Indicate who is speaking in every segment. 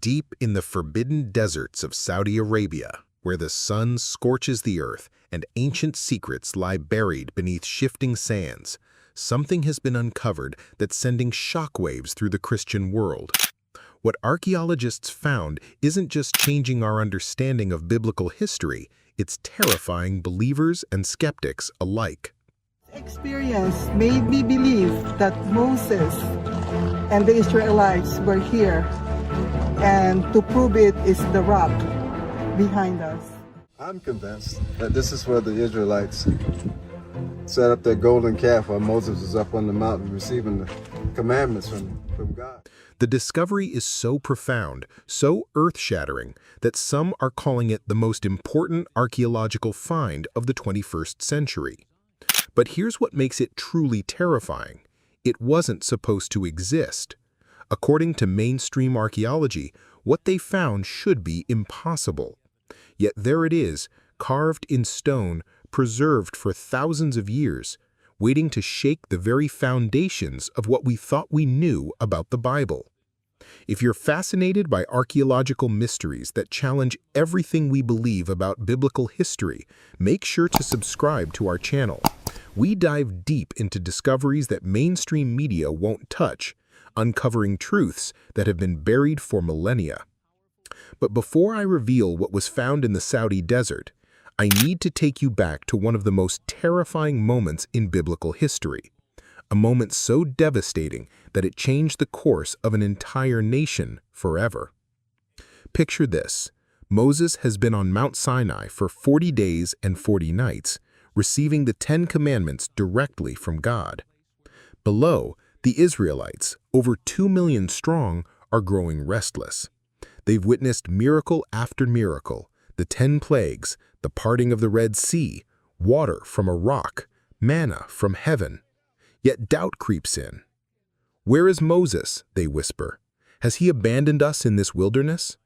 Speaker 1: Deep in the forbidden deserts of Saudi Arabia, where the sun scorches the earth and ancient secrets lie buried beneath shifting sands, something has been uncovered that's sending shockwaves through the Christian world. What archaeologists found isn't just changing our understanding of biblical history, it's terrifying believers and skeptics alike.
Speaker 2: Experience made me believe that Moses and the Israelites were here, and to prove it is the rock behind us.
Speaker 3: I'm convinced that this is where the Israelites set up their golden calf while Moses was up on the mountain receiving the commandments from God.
Speaker 1: The discovery is so profound, so earth-shattering, that some are calling it the most important archaeological find of the 21st century. But here's what makes it truly terrifying. It wasn't supposed to exist. According to mainstream archaeology, what they found should be impossible. Yet there it is, carved in stone, preserved for thousands of years, waiting to shake the very foundations of what we thought we knew about the Bible. If you're fascinated by archaeological mysteries that challenge everything we believe about biblical history, make sure to subscribe to our channel. We dive deep into discoveries that mainstream media won't touch, uncovering truths that have been buried for millennia. But before I reveal what was found in the Saudi desert, I need to take you back to one of the most terrifying moments in biblical history, a moment so devastating that it changed the course of an entire nation forever. Picture this. Moses has been on Mount Sinai for 40 days and 40 nights, receiving the 10 Commandments directly from God. Below, the Israelites, over 2 million strong, are growing restless. They've witnessed miracle after miracle, the 10 plagues, the parting of the Red Sea, water from a rock, manna from heaven. Yet doubt creeps in. "Where is Moses?" they whisper. "Has he abandoned us in this wilderness?"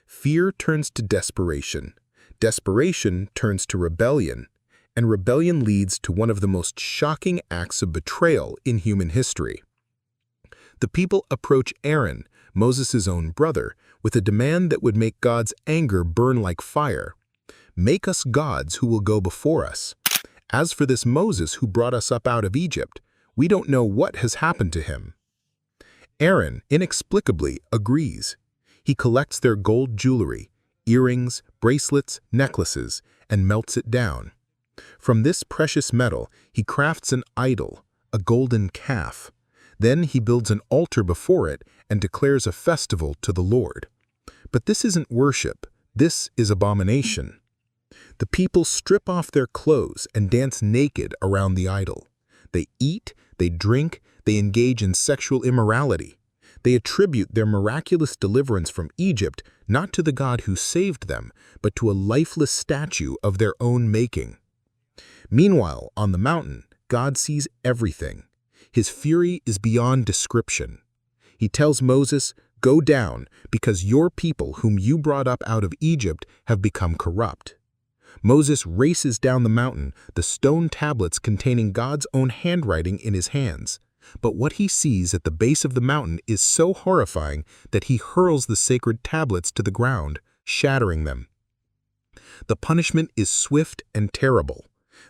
Speaker 1: Fear turns to desperation. Desperation turns to rebellion. And rebellion leads to one of the most shocking acts of betrayal in human history. The people approach Aaron, Moses' own brother, with a demand that would make God's anger burn like fire. "Make us gods who will go before us. As for this Moses who brought us up out of Egypt, we don't know what has happened to him." Aaron inexplicably agrees. He collects their gold jewelry, earrings, bracelets, necklaces, and melts it down. From this precious metal, he crafts an idol, a golden calf. Then he builds an altar before it and declares a festival to the Lord. But this isn't worship, this is abomination. The people strip off their clothes and dance naked around the idol. They eat, they drink, they engage in sexual immorality. They attribute their miraculous deliverance from Egypt not to the God who saved them, but to a lifeless statue of their own making. Meanwhile, on the mountain, God sees everything. His fury is beyond description. He tells Moses, "Go down, because your people whom you brought up out of Egypt have become corrupt." Moses races down the mountain, the stone tablets containing God's own handwriting in his hands. But what he sees at the base of the mountain is so horrifying that he hurls the sacred tablets to the ground, shattering them. The punishment is swift and terrible.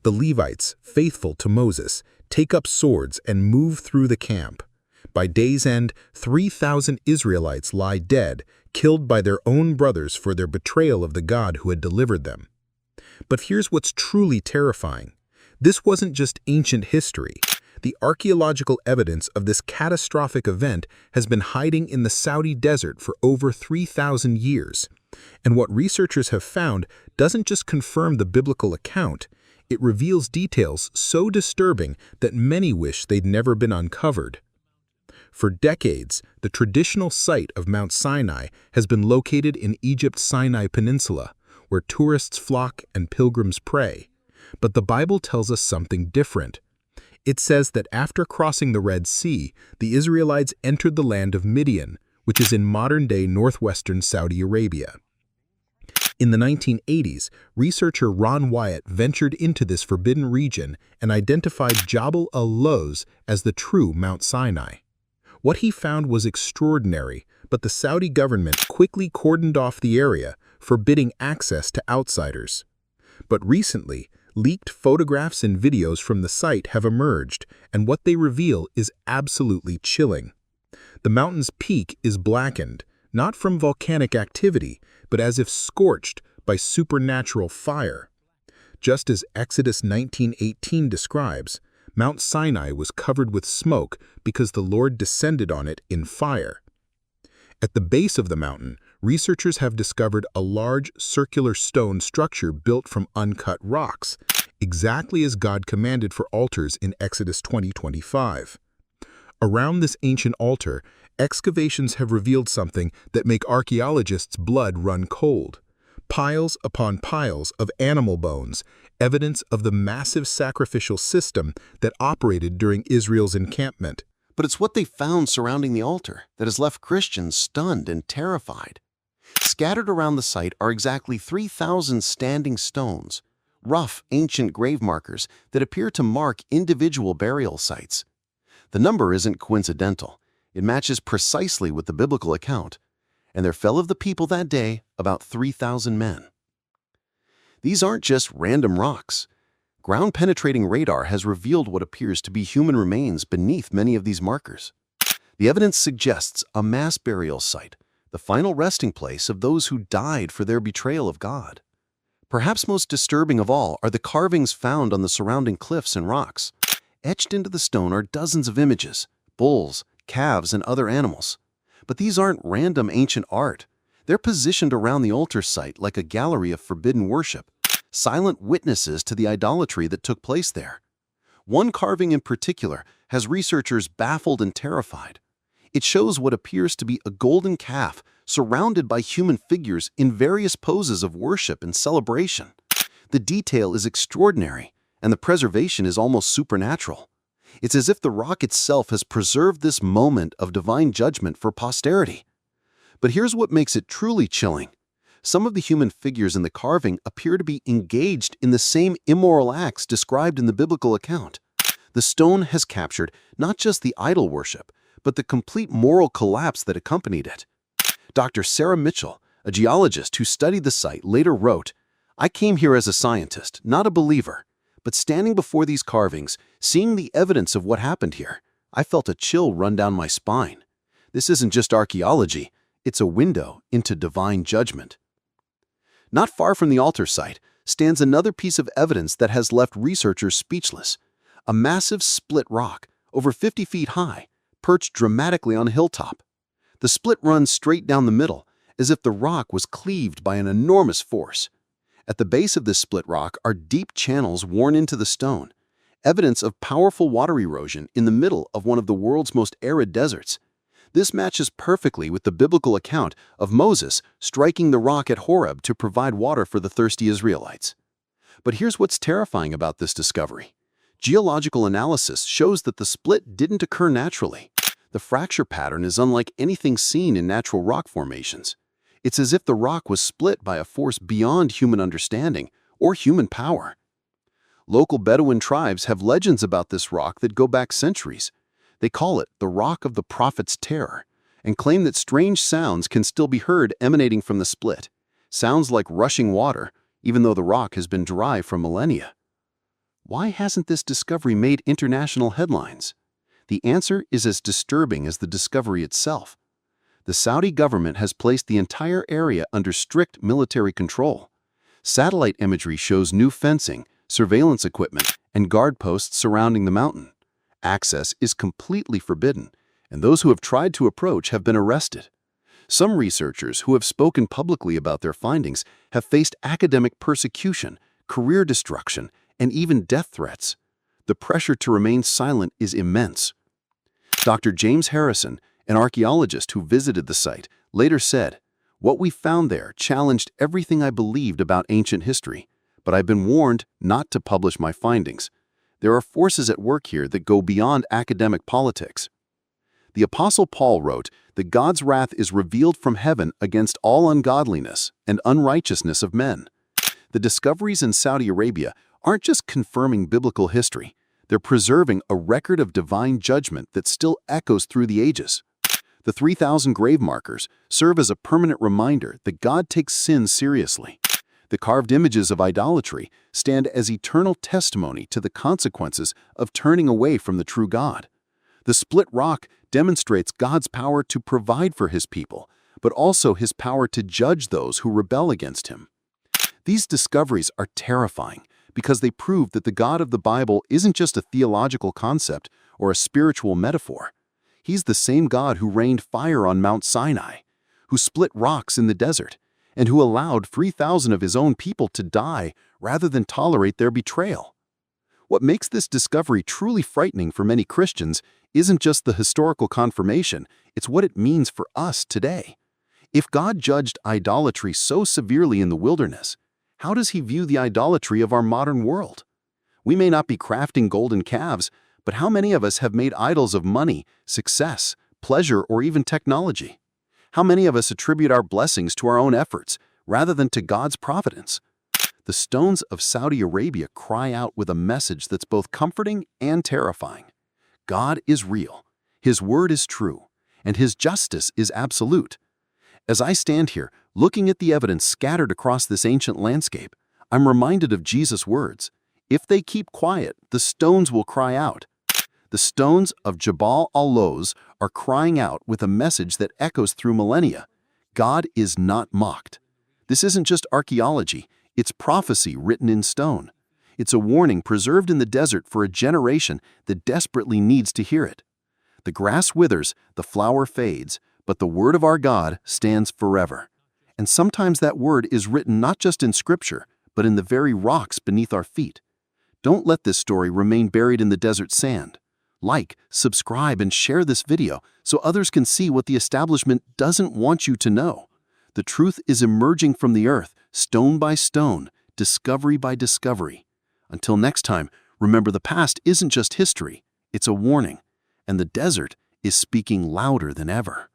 Speaker 1: The Levites, faithful to Moses, take up swords and move through the camp. By day's end, 3,000 Israelites lie dead, killed by their own brothers for their betrayal of the God who had delivered them. But here's what's truly terrifying. This wasn't just ancient history. The archaeological evidence of this catastrophic event has been hiding in the Saudi desert for over 3,000 years. And what researchers have found doesn't just confirm the biblical account, it reveals details so disturbing that many wish they'd never been uncovered. For decades, the traditional site of Mount Sinai has been located in Egypt's Sinai Peninsula, where tourists flock and pilgrims pray. But the Bible tells us something different. It says that after crossing the Red Sea, the Israelites entered the land of Midian, which is in modern-day northwestern Saudi Arabia. In the 1980s, researcher Ron Wyatt ventured into this forbidden region and identified Jabal al-Lawz as the true Mount Sinai. What he found was extraordinary, but the Saudi government quickly cordoned off the area, forbidding access to outsiders. But recently, leaked photographs and videos from the site have emerged, and what they reveal is absolutely chilling. The mountain's peak is blackened, not from volcanic activity, but as if scorched by supernatural fire. Just as Exodus 19:18 describes, Mount Sinai was covered with smoke because the Lord descended on it in fire. At the base of the mountain, researchers have discovered a large circular stone structure built from uncut rocks, exactly as God commanded for altars in Exodus 20:25. Around this ancient altar, excavations have revealed something that make archaeologists' blood run cold. Piles upon piles of animal bones, evidence of the massive sacrificial system that operated during Israel's encampment.
Speaker 4: But it's what they found surrounding the altar that has left Christians stunned and terrified. Scattered around the site are exactly 3,000 standing stones, rough ancient grave markers that appear to mark individual burial sites. The number isn't coincidental. It matches precisely with the biblical account. And there fell of the people that day about 3,000 men. These aren't just random rocks. Ground-penetrating radar has revealed what appears to be human remains beneath many of these markers. The evidence suggests a mass burial site, the final resting place of those who died for their betrayal of God. Perhaps most disturbing of all are the carvings found on the surrounding cliffs and rocks. Etched into the stone are dozens of images, bulls, calves, and other animals. But these aren't random ancient art. They're positioned around the altar site like a gallery of forbidden worship, silent witnesses to the idolatry that took place there. One carving in particular has researchers baffled and terrified. It shows what appears to be a golden calf surrounded by human figures in various poses of worship and celebration. The detail is extraordinary, and the preservation is almost supernatural. It's as if the rock itself has preserved this moment of divine judgment for posterity. But here's what makes it truly chilling. Some of the human figures in the carving appear to be engaged in the same immoral acts described in the biblical account. The stone has captured not just the idol worship, but the complete moral collapse that accompanied it. Dr. Sarah Mitchell, a geologist who studied the site, later wrote, "I came here as a scientist, not a believer. But standing before these carvings, seeing the evidence of what happened here, I felt a chill run down my spine. This isn't just archaeology, it's a window into divine judgment." Not far from the altar site stands another piece of evidence that has left researchers speechless. A massive split rock, over 50 feet high, perched dramatically on a hilltop. The split runs straight down the middle, as if the rock was cleaved by an enormous force. At the base of this split rock are deep channels worn into the stone, evidence of powerful water erosion in the middle of one of the world's most arid deserts. This matches perfectly with the biblical account of Moses striking the rock at Horeb to provide water for the thirsty Israelites. But here's what's terrifying about this discovery. Geological analysis shows that the split didn't occur naturally. The fracture pattern is unlike anything seen in natural rock formations. It's as if the rock was split by a force beyond human understanding or human power. Local Bedouin tribes have legends about this rock that go back centuries. They call it the Rock of the Prophet's Terror and claim that strange sounds can still be heard emanating from the split. Sounds like rushing water, even though the rock has been dry for millennia. Why hasn't this discovery made international headlines? The answer is as disturbing as the discovery itself. The Saudi government has placed the entire area under strict military control. Satellite imagery shows new fencing, surveillance equipment, and guard posts surrounding the mountain. Access is completely forbidden, and those who have tried to approach have been arrested. Some researchers who have spoken publicly about their findings have faced academic persecution, career destruction, and even death threats. The pressure to remain silent is immense. Dr. James Harrison, an archaeologist who visited the site, later said, "What we found there challenged everything I believed about ancient history, but I've been warned not to publish my findings. There are forces at work here that go beyond academic politics." The Apostle Paul wrote that God's wrath is revealed from heaven against all ungodliness and unrighteousness of men. The discoveries in Saudi Arabia aren't just confirming biblical history, they're preserving a record of divine judgment that still echoes through the ages. The 3,000 grave markers serve as a permanent reminder that God takes sin seriously. The carved images of idolatry stand as eternal testimony to the consequences of turning away from the true God. The split rock demonstrates God's power to provide for His people, but also His power to judge those who rebel against Him. These discoveries are terrifying because they prove that the God of the Bible isn't just a theological concept or a spiritual metaphor. He's the same God who rained fire on Mount Sinai, who split rocks in the desert, and who allowed 3,000 of His own people to die rather than tolerate their betrayal. What makes this discovery truly frightening for many Christians isn't just the historical confirmation, it's what it means for us today. If God judged idolatry so severely in the wilderness, how does He view the idolatry of our modern world? We may not be crafting golden calves, but how many of us have made idols of money, success, pleasure, or even technology? How many of us attribute our blessings to our own efforts rather than to God's providence? The stones of Saudi Arabia cry out with a message that's both comforting and terrifying. God is real, His word is true, and His justice is absolute. As I stand here, looking at the evidence scattered across this ancient landscape, I'm reminded of Jesus' words, "If they keep quiet, the stones will cry out." The stones of Jabal al-Lawz are crying out with a message that echoes through millennia. God is not mocked. This isn't just archaeology, it's prophecy written in stone. It's a warning preserved in the desert for a generation that desperately needs to hear it. The grass withers, the flower fades, but the word of our God stands forever. And sometimes that word is written not just in Scripture, but in the very rocks beneath our feet. Don't let this story remain buried in the desert sand. Like, subscribe, and share this video so others can see what the establishment doesn't want you to know. The truth is emerging from the earth, stone by stone, discovery by discovery. Until next time, remember the past isn't just history, it's a warning, and the desert is speaking louder than ever.